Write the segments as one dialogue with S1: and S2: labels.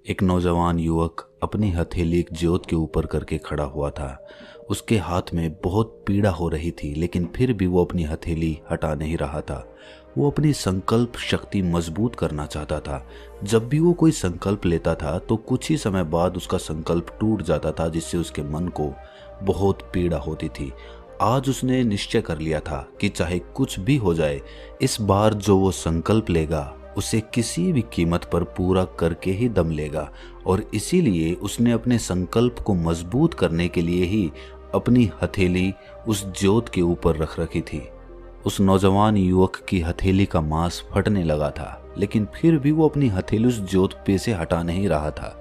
S1: एक नौजवान युवक अपनी हथेली एक ज्योत के ऊपर करके खड़ा हुआ था। उसके हाथ में बहुत पीड़ा हो रही थी, लेकिन फिर भी वो अपनी हथेली हटा नहीं रहा था। वो अपनी संकल्प शक्ति मजबूत करना चाहता था। जब भी वो कोई संकल्प लेता था तो कुछ ही समय बाद उसका संकल्प टूट जाता था, जिससे उसके मन को बहुत पीड़ा होती थी। आज उसने निश्चय कर लिया था कि चाहे कुछ भी हो जाए, इस बार जो वो संकल्प लेगा उसे किसी भी कीमत पर पूरा करके ही दम लेगा। और इसीलिए उसने अपने संकल्प को मजबूत करने के लिए ही अपनी हथेली उस ज्योत के ऊपर रख रखी थी। उस नौजवान युवक की हथेली का मांस फटने लगा था, लेकिन फिर भी वो अपनी हथेली उस ज्योत पे से हटा नहीं रहा था।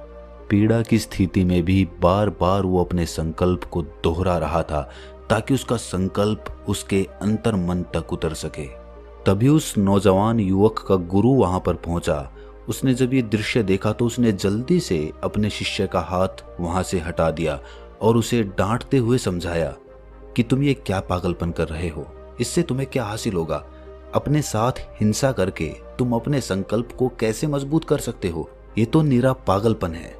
S1: पीड़ा की स्थिति में भी बार बार वो अपने संकल्प को दोहरा रहा था, ताकि उसका संकल्प उसके अंतर मन तक उतर सके। तभी उस नौजवान युवक का गुरु वहां पर पहुंचा। उसने जब ये दृश्य देखा तो उसने जल्दी से अपने शिष्य का हाथ वहां से हटा दिया और उसे डांटते हुए समझाया कि तुम ये क्या पागलपन कर रहे हो, इससे तुम्हें क्या हासिल होगा? अपने साथ हिंसा करके तुम अपने संकल्प को कैसे मजबूत कर सकते हो? ये तो निरा पागलपन है।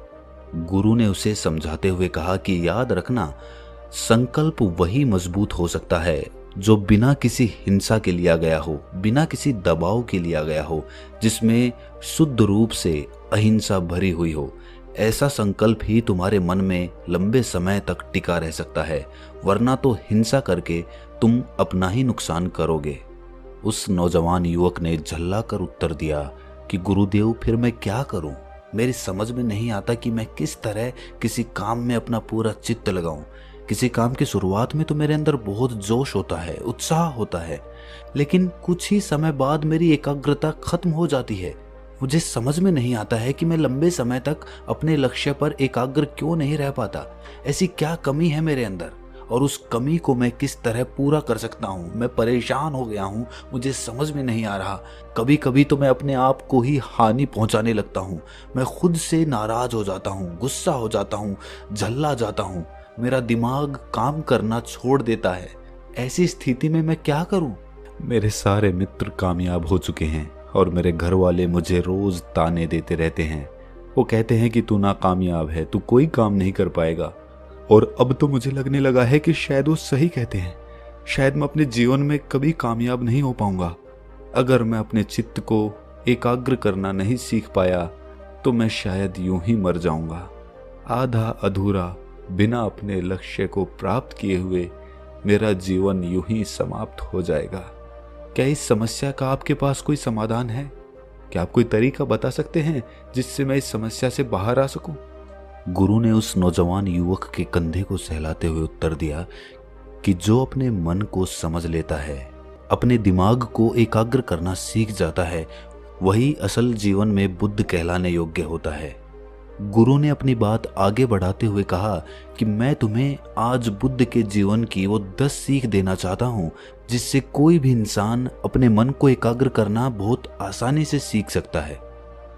S1: गुरु ने उसे समझाते हुए कहा कि याद रखना, संकल्प वही मजबूत हो सकता है जो बिना किसी हिंसा के लिया गया हो, बिना किसी दबाव के लिया गया हो, जिसमें शुद्ध रूप से अहिंसा भरी हुई हो। ऐसा संकल्प ही तुम्हारे मन में लंबे समय तक टिका रह सकता है, वरना तो हिंसा करके तुम अपना ही नुकसान करोगे। उस नौजवान युवक ने झल्ला कर उत्तर दिया कि गुरुदेव, फिर मैं क्या करूं? मेरी समझ में नहीं आता कि मैं किस तरह किसी काम में अपना पूरा चित्त लगाऊं। किसी काम की शुरुआत में तो मेरे अंदर बहुत जोश होता है, उत्साह होता है, लेकिन कुछ ही समय बाद मेरी एकाग्रता खत्म हो जाती है। मुझे समझ में नहीं आता है कि मैं लंबे समय तक अपने लक्ष्य पर एकाग्र क्यों नहीं रह पाता। ऐसी क्या कमी है मेरे अंदर, और उस कमी को मैं किस तरह पूरा कर सकता हूँ? मैं परेशान हो गया हूँ, मुझे समझ में नहीं आ रहा। कभी कभी तो मैं अपने आप को ही हानि पहुंचाने लगता हूँ। मैं खुद से नाराज हो जाता हूँ, गुस्सा हो जाता हूँ, झल्ला जाता हूँ। मेरा दिमाग काम करना छोड़ देता है। ऐसी स्थिति में मैं क्या करूं? मेरे सारे मित्र कामयाब हो चुके हैं और मेरे घर वाले मुझे रोज ताने देते रहते हैं। वो कहते हैं कि तू नाकामयाब है, तू कोई काम नहीं कर पाएगा। और अब तो मुझे लगने लगा है कि शायद वो सही कहते हैं। शायद मैं अपने जीवन में कभी कामयाब नहीं हो पाऊंगा। अगर मैं अपने चित्त को एकाग्र करना नहीं सीख पाया तो मैं शायद यूं ही मर जाऊंगा, आधा अधूरा, बिना अपने लक्ष्य को प्राप्त किए हुए मेरा जीवन यूं ही समाप्त हो जाएगा। क्या इस समस्या का आपके पास कोई समाधान है? क्या आप कोई तरीका बता सकते हैं जिससे मैं इस समस्या से बाहर आ सकूं? गुरु ने उस नौजवान युवक के कंधे को सहलाते हुए उत्तर दिया कि जो अपने मन को समझ लेता है, अपने दिमाग को एकाग्र करना सीख जाता है, वही असल जीवन में बुद्ध कहलाने योग्य होता है। गुरु ने अपनी बात आगे बढ़ाते हुए कहा कि मैं तुम्हें आज बुद्ध के जीवन की वो 10 सीख देना चाहता हूँ, जिससे कोई भी इंसान अपने मन को एकाग्र करना बहुत आसानी से सीख सकता है।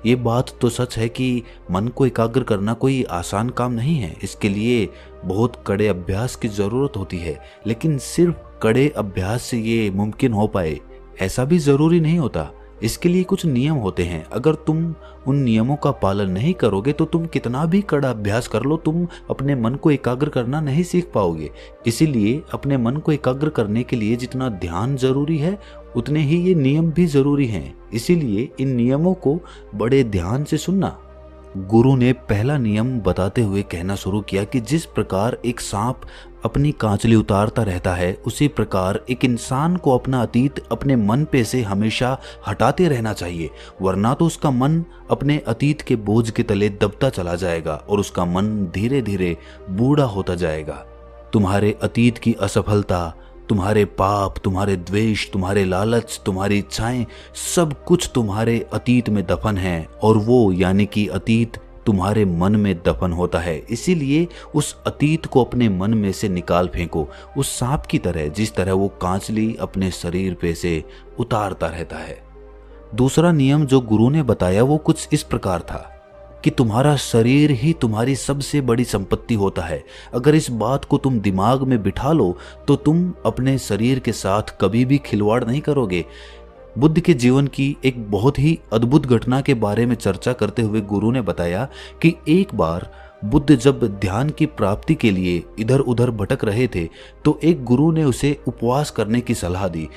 S1: ये बात तो सच है कि मन को एकाग्र करना कोई आसान काम नहीं है। इसके लिए बहुत कड़े अभ्यास की जरूरत होती है, लेकिन सिर्फ कड़े अभ्यास से ये मुमकिन हो पाए ऐसा भी जरूरी नहीं होता। इसके लिए कुछ नियम होते हैं। अगर तुम उन नियमों का पालन नहीं करोगे तो तुम कितना भी कड़ा अभ्यास कर लो, तुम अपने मन को एकाग्र करना नहीं सीख पाओगे। इसीलिए अपने मन को एकाग्र करने के लिए जितना ध्यान जरूरी है, उतने ही ये नियम भी जरूरी हैं। इसीलिए इन नियमों को बड़े ध्यान से सुनना। गुरु ने पहला नियम बताते हुए कहना शुरू किया कि जिस प्रकार एक सांप अपनी कांचली उतारता रहता है, उसी प्रकार एक इंसान को अपना अतीत अपने मन पे से हमेशा हटाते रहना चाहिए, वरना तो उसका मन अपने अतीत के बोझ के तले दबता चला जाएगा और उसका मन धीरे धीरे बूढ़ा होता जाएगा। तुम्हारे अतीत की असफलता, तुम्हारे पाप, तुम्हारे द्वेष, तुम्हारे लालच, तुम्हारी इच्छाएं, सब कुछ तुम्हारे अतीत में दफन है, और वो यानी कि अतीत तुम्हारे मन में दफन होता है। इसीलिए उस अतीत को अपने मन में से निकाल फेंको, उस सांप की तरह जिस तरह वो कांचली अपने शरीर पे से उतारता रहता है। दूसरा नियम जो गुरु ने बताया वो कुछ इस प्रकार था कि तुम्हारा शरीर ही तुम्हारी सबसे बड़ी संपत्ति होता है। अगर इस बात को तुम दिमाग में बिठा लो तो तुम अपने शरीर के साथ कभी भी खिलवाड़ नहीं करोगे। बुद्ध के जीवन की एक बहुत ही अद्भुत घटना के बारे में चर्चा करते हुए गुरु ने बताया कि एक बार बुद्ध जब ध्यान की प्राप्ति के लिए इधर उधर भटक रहे थे तो एक गुरु ने उसे उपवास करने की सलाह दी।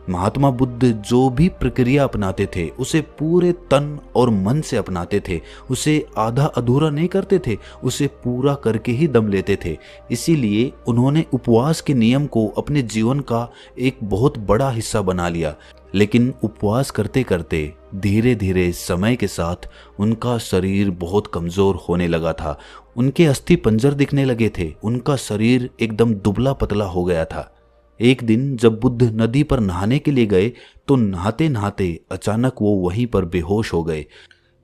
S1: महात्मा बुद्ध जो भी प्रक्रिया अपनाते थे उसे पूरे तन और मन से अपनाते थे, उसे आधा अधूरा नहीं करते थे, उसे पूरा करके ही दम लेते थे। इसीलिए उन्होंने उपवास के नियम को अपने जीवन का एक बहुत बड़ा हिस्सा बना लिया। लेकिन उपवास करते करते धीरे धीरे समय के साथ उनका शरीर बहुत कमजोर होने लगा था। उनके अस्थि पंजर दिखने लगे थे, उनका शरीर एकदम दुबला पतला हो गया था। एक दिन जब बुद्ध नदी पर नहाने के लिए गए तो नहाते नहाते अचानक वो वहीं पर बेहोश हो गए।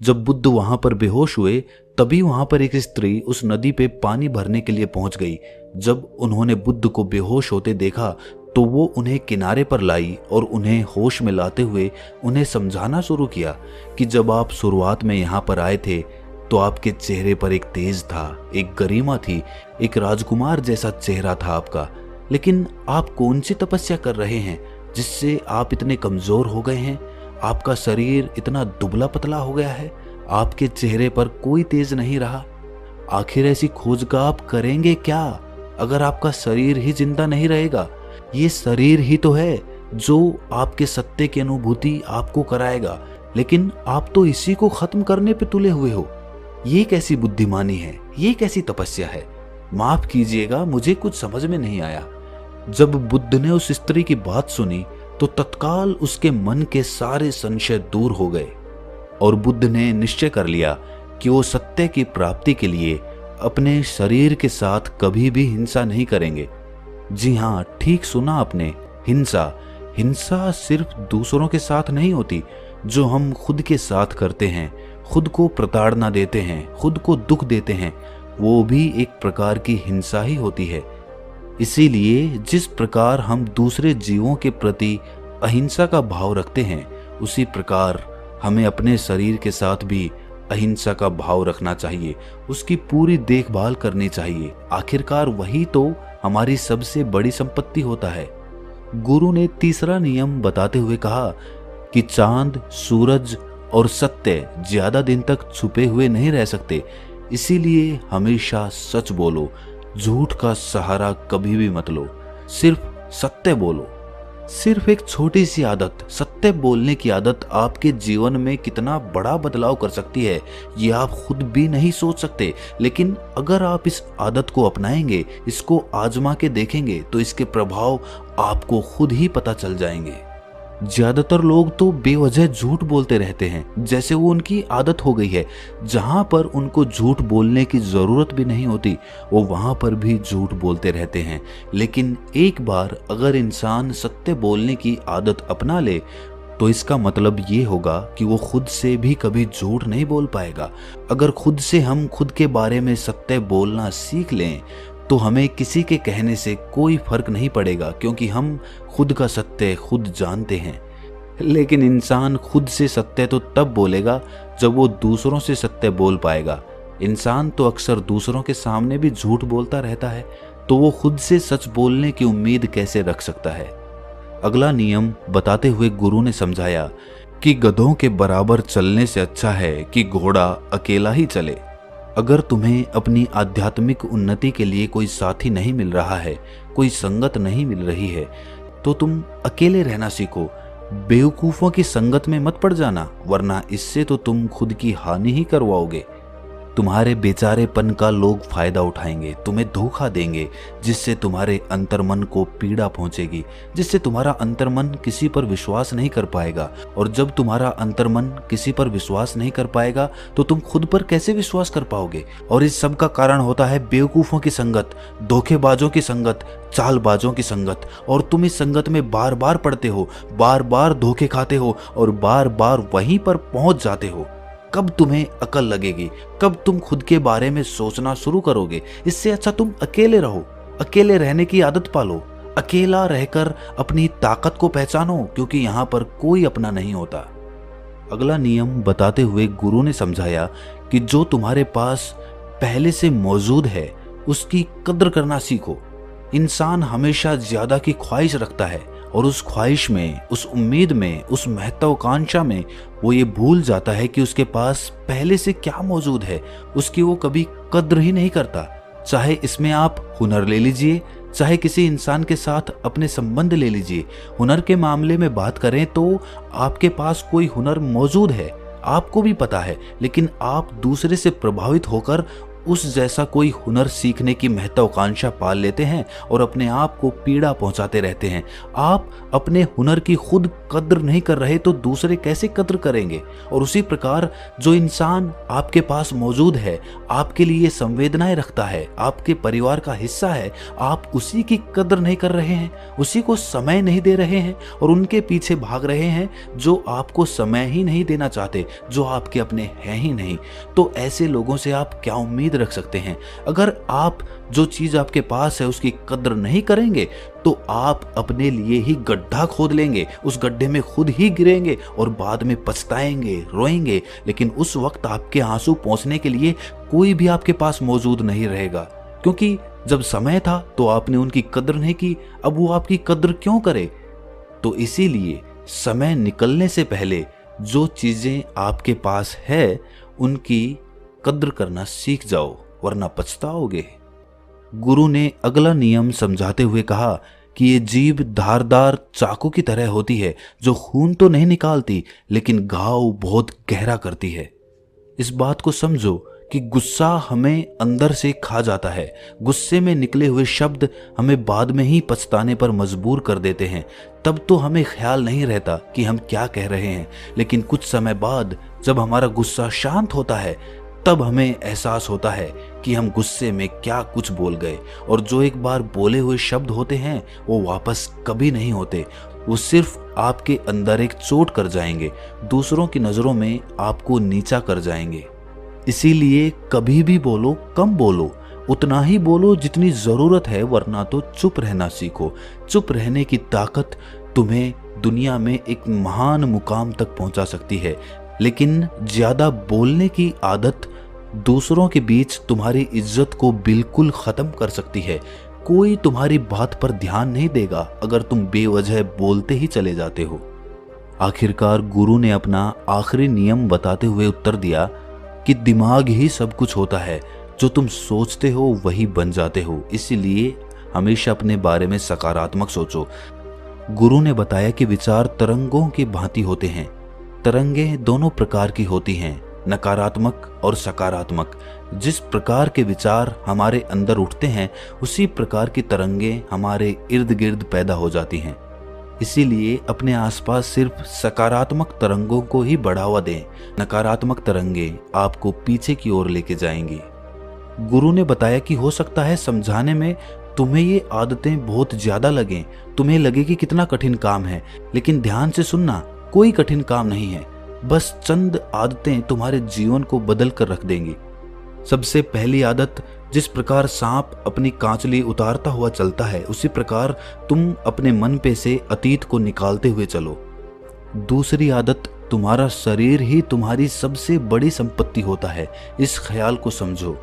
S1: जब बुद्ध वहां पर बेहोश हुए तभी वहां पर एक स्त्री उस नदी पे पानी भरने के लिए पहुंच गई। जब उन्होंने बुद्ध को बेहोश होते देखा तो वो उन्हें किनारे पर लाई और उन्हें होश में लाते हुए उन्हें समझाना शुरू किया कि जब आप शुरुआत में यहाँ पर आए थे तो आपके चेहरे पर एक तेज था, एक गरिमा थी, एक राजकुमार जैसा चेहरा था आपका। लेकिन आप कौन सी तपस्या कर रहे हैं जिससे आप इतने कमजोर हो गए हैं? आपका शरीर इतना दुबला पतला हो गया है, आपके चेहरे पर कोई तेज नहीं रहा। आखिर ऐसी खोज का आप करेंगे क्या अगर आपका शरीर ही जिंदा नहीं रहेगा? ये शरीर ही तो है जो आपके सत्य की अनुभूति आपको कराएगा, लेकिन आप तो इसी को खत्म करने पे तुले हुए हो। ये कैसी बुद्धिमानी है, ये कैसी तपस्या है? माफ कीजिएगा, मुझे कुछ समझ में नहीं आया। जब बुद्ध ने उस स्त्री की बात सुनी तो तत्काल उसके मन के सारे संशय दूर हो गए और बुद्ध ने निश्चय कर लिया कि वो सत्य की प्राप्ति के लिए अपने शरीर के साथ कभी भी हिंसा नहीं करेंगे। जी हाँ, ठीक सुना आपने, हिंसा। हिंसा सिर्फ दूसरों के साथ नहीं होती, जो हम खुद के साथ करते हैं, खुद को प्रताड़ना देते हैं, खुद को दुख देते हैं, वो भी एक प्रकार की हिंसा ही होती है। इसीलिए जिस प्रकार हम दूसरे जीवों के प्रति अहिंसा का भाव रखते हैं, उसी प्रकार हमें अपने शरीर के साथ भी अहिंसा का भाव रखना चाहिए, उसकी पूरी देखभाल करनी चाहिए। आखिरकार वही तो हमारी सबसे बड़ी संपत्ति होता है। गुरु ने तीसरा नियम बताते हुए कहा कि चांद, सूरज और सत्य ज्यादा दिन तक छुपे हुए नहीं रह सकते, इसीलिए हमेशा सच बोलो, झूठ का सहारा कभी भी मत लो, सिर्फ सत्य बोलो। सिर्फ एक छोटी सी आदत, सत्य बोलने की आदत आपके जीवन में कितना बड़ा बदलाव कर सकती है ये आप खुद भी नहीं सोच सकते। लेकिन अगर आप इस आदत को अपनाएंगे, इसको आजमा के देखेंगे तो इसके प्रभाव आपको खुद ही पता चल जाएंगे। ज्यादातर लोग तो बेवजह झूठ बोलते रहते हैं, जैसे वो उनकी आदत हो गई है। जहां पर उनको झूठ बोलने की जरूरत भी नहीं होती, वो वहां पर भी झूठ बोलते रहते हैं। लेकिन एक बार अगर इंसान सत्य बोलने की आदत अपना ले तो इसका मतलब ये होगा कि वो खुद से भी कभी झूठ नहीं बोल पाएगा। अगर खुद से हम खुद के बारे में सत्य बोलना सीख लें तो हमें किसी के कहने से कोई फर्क नहीं पड़ेगा, क्योंकि हम खुद का सत्य खुद जानते हैं। लेकिन इंसान खुद से सत्य तो तब बोलेगा जब वो दूसरों से सत्य बोल पाएगा। इंसान तो अक्सर दूसरों के सामने भी झूठ बोलता रहता है, तो वो खुद से सच बोलने की उम्मीद कैसे रख सकता है? अगला नियम बताते हुए गुरु ने समझाया कि गधों के बराबर चलने से अच्छा है कि घोड़ा अकेला ही चले। अगर तुम्हें अपनी आध्यात्मिक उन्नति के लिए कोई साथी नहीं मिल रहा है, कोई संगत नहीं मिल रही है, तो तुम अकेले रहना सीखो। बेवकूफों की संगत में मत पड़ जाना, वरना इससे तो तुम खुद की हानि ही करवाओगे। तुम्हारे बेचारेपन का लोग फायदा उठाएंगे, तुम्हें धोखा देंगे, जिससे तुम्हारे अंतर्मन को पीड़ा पहुंचेगी, जिससे तुम्हारा अंतर्मन किसी पर विश्वास नहीं कर पाएगा। और जब तुम्हारा अंतर्मन किसी पर विश्वास नहीं कर पाएगा तो तुम खुद पर कैसे विश्वास कर पाओगे? और इस सब का कारण होता है बेवकूफों की संगत, धोखेबाजों की संगत, चालबाजों की संगत। और तुम इस संगत में बार बार पड़ते हो, बार बार धोखे खाते हो और बार बार वहीं पर पहुंच जाते हो। कब तुम्हें अकल लगेगी? कब तुम खुद के बारे में सोचना शुरू करोगे? इससे अच्छा तुम अकेले रहो, अकेले रहने की आदत पालो, अकेला रहकर अपनी ताकत को पहचानो, क्योंकि यहाँ पर कोई अपना नहीं होता। अगला नियम बताते हुए गुरु ने समझाया कि जो तुम्हारे पास पहले से मौजूद है उसकी कद्र करना सीखो। इंसान हमेशा ज्यादा की ख्वाहिश रखता है, और उस ख्वाहिश में, उस उम्मीद में, उस महत्वाकांक्षा में वो ये भूल जाता है कि उसके पास पहले से क्या मौजूद है। उसकी वो कभी कद्र ही नहीं करता। चाहे इसमें आप हुनर ले लीजिए, चाहे किसी इंसान के साथ अपने संबंध ले लीजिए। हुनर के मामले में बात करें तो आपके पास कोई हुनर मौजूद है, आपको भी पता है, लेकिन आप दूसरे से प्रभावित होकर उस जैसा कोई हुनर सीखने की महत्वाकांक्षा पाल लेते हैं और अपने आप को पीड़ा पहुंचाते रहते हैं। आप अपने हुनर की खुद कद्र नहीं कर रहे तो दूसरे कैसे कद्र करेंगे। और उसी प्रकार जो इंसान आपके पास मौजूद है, आपके लिए संवेदनाएं रखता है, आपके परिवार का हिस्सा है, आप उसी की कद्र नहीं कर रहे हैं, उसी को समय नहीं दे रहे हैं और उनके पीछे भाग रहे हैं जो आपको समय ही नहीं देना चाहते, जो आपके अपने हैं ही नहीं। तो ऐसे लोगों से आप क्या उम्मीद रख सकते हैं। अगर आप जो चीज आपके पास है उसकी कद्र नहीं करेंगे तो आप अपने लिए ही गड्ढा खोद लेंगे, उस गड्ढे में खुद ही गिरेंगे और बाद में पछताएंगे, रोएंगे। लेकिन उस वक्त आपके आंसू पहुंचने के लिए कोई भी आपके पास मौजूद नहीं रहेगा, क्योंकि जब समय था तो आपने उनकी कद्र नहीं की, अब वो आपकी कद्र क्यों करे। तो इसीलिए समय निकलने से पहले जो चीजें आपके पास है उनकी कद्र करना सीख जाओ, वरना पछताओगे। गुरु ने अगला नियम समझाते हुए कहा कि ये जीभ धारदार चाकू की तरह होती है, जो खून तो नहीं निकालती लेकिन घाव बहुत गहरा करती है। इस बात को समझो कि गुस्सा हमें अंदर से खा जाता है। गुस्से में निकले हुए शब्द हमें बाद में ही पछताने पर मजबूर कर देते हैं। तब तो हमें ख्याल नहीं रहता कि हम क्या कह रहे हैं, लेकिन कुछ समय बाद जब हमारा गुस्सा शांत होता है तब हमें एहसास होता है कि हम गुस्से में क्या कुछ बोल गए। और जो एक बार बोले हुए शब्द होते हैं वो वापस कभी नहीं होते। वो सिर्फ आपके अंदर एक चोट कर जाएंगे, दूसरों की नजरों में आपको नीचा कर जाएंगे। इसीलिए कभी भी बोलो कम बोलो, उतना ही बोलो जितनी जरूरत है, वरना तो चुप रहना सीखो। चुप रहने की ताकत तुम्हें दुनिया में एक महान मुकाम तक पहुंचा सकती है, लेकिन ज्यादा बोलने की आदत दूसरों के बीच तुम्हारी इज्जत को बिल्कुल खत्म कर सकती है। कोई तुम्हारी बात पर ध्यान नहीं देगा अगर तुम बेवजह बोलते ही चले जाते हो। आखिरकार गुरु ने अपना आखिरी नियम बताते हुए उत्तर दिया कि दिमाग ही सब कुछ होता है, जो तुम सोचते हो वही बन जाते हो। इसीलिए हमेशा अपने बारे में सकारात्मक सोचो। गुरु ने बताया कि विचार तरंगों की भांति होते हैं। तरंगें दोनों प्रकार की होती हैं, नकारात्मक और सकारात्मक। जिस प्रकार के विचार हमारे अंदर उठते हैं उसी प्रकार की तरंगें हमारे इर्द गिर्द पैदा हो जाती हैं। इसीलिए अपने आसपास सिर्फ सकारात्मक तरंगों को ही बढ़ावा दें। नकारात्मक तरंगें आपको पीछे की ओर लेके जाएंगी। गुरु ने बताया कि हो सकता है समझाने में तुम्हें ये आदतें बहुत ज्यादा लगें, तुम्हें लगे कि कितना कठिन काम है, लेकिन ध्यान से सुनना, कोई कठिन काम नहीं है। बस चंद आदतें तुम्हारे जीवन को बदल कर रख देंगी। सबसे पहली आदत, जिस प्रकार सांप अपनी कांचली उतारता हुआ चलता है उसी प्रकार तुम अपने मन पे से अतीत को निकालते हुए चलो। दूसरी आदत, तुम्हारा शरीर ही तुम्हारी सबसे बड़ी संपत्ति होता है, इस ख्याल को समझो।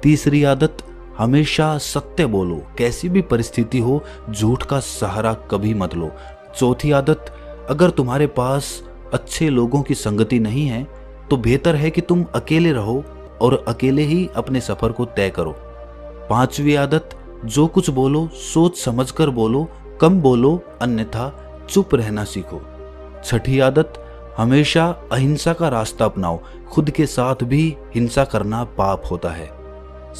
S1: तीसरी आदत, हमेशा सत्य बोलो, कैसी भी परिस्थिति हो झूठ का सहारा कभी मत लो। चौथी आदत, अगर तुम्हारे पास अच्छे लोगों की संगति नहीं है तो बेहतर है कि तुम अकेले रहो और अकेले ही अपने सफर को तय करो। पांचवी आदत, जो कुछ बोलो सोच समझकर बोलो, कम बोलो, अन्यथा चुप रहना सीखो। छठी आदत, हमेशा अहिंसा का रास्ता अपनाओ, खुद के साथ भी हिंसा करना पाप होता है।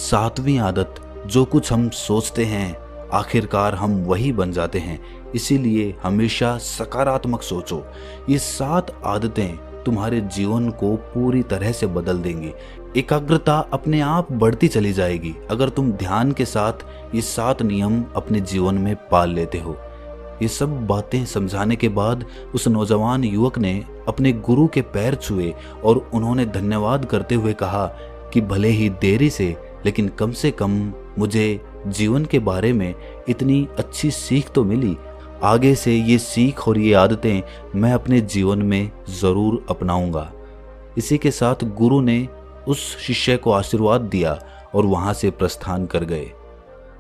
S1: सातवीं आदत, जो कुछ हम सोचते हैं आखिरकार हम वही बन जाते हैं, इसीलिए हमेशा सकारात्मक सोचो। ये 7 आदतें तुम्हारे जीवन को पूरी तरह से बदल देंगी। एकाग्रता अपने आप बढ़ती चली जाएगी अगर तुम ध्यान के साथ ये 7 नियम अपने जीवन में पाल लेते हो। ये सब बातें समझाने के बाद उस नौजवान युवक ने अपने गुरु के पैर छुए और उन्होंने धन्यवाद करते हुए कहा कि भले ही देरी से, लेकिन कम से कम मुझे जीवन के बारे में इतनी अच्छी सीख तो मिली। आगे से ये सीख और ये आदतें मैं अपने जीवन में ज़रूर अपनाऊंगा। इसी के साथ गुरु ने उस शिष्य को आशीर्वाद दिया और वहां से प्रस्थान कर गए।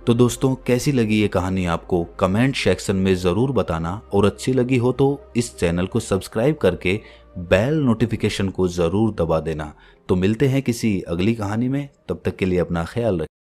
S1: तो दोस्तों, कैसी लगी ये कहानी आपको कमेंट सेक्शन में ज़रूर बताना, और अच्छी लगी हो तो इस चैनल को सब्सक्राइब करके बेल नोटिफिकेशन को ज़रूर दबा देना। तो मिलते हैं किसी अगली कहानी में, तब तक के लिए अपना ख्याल रखें।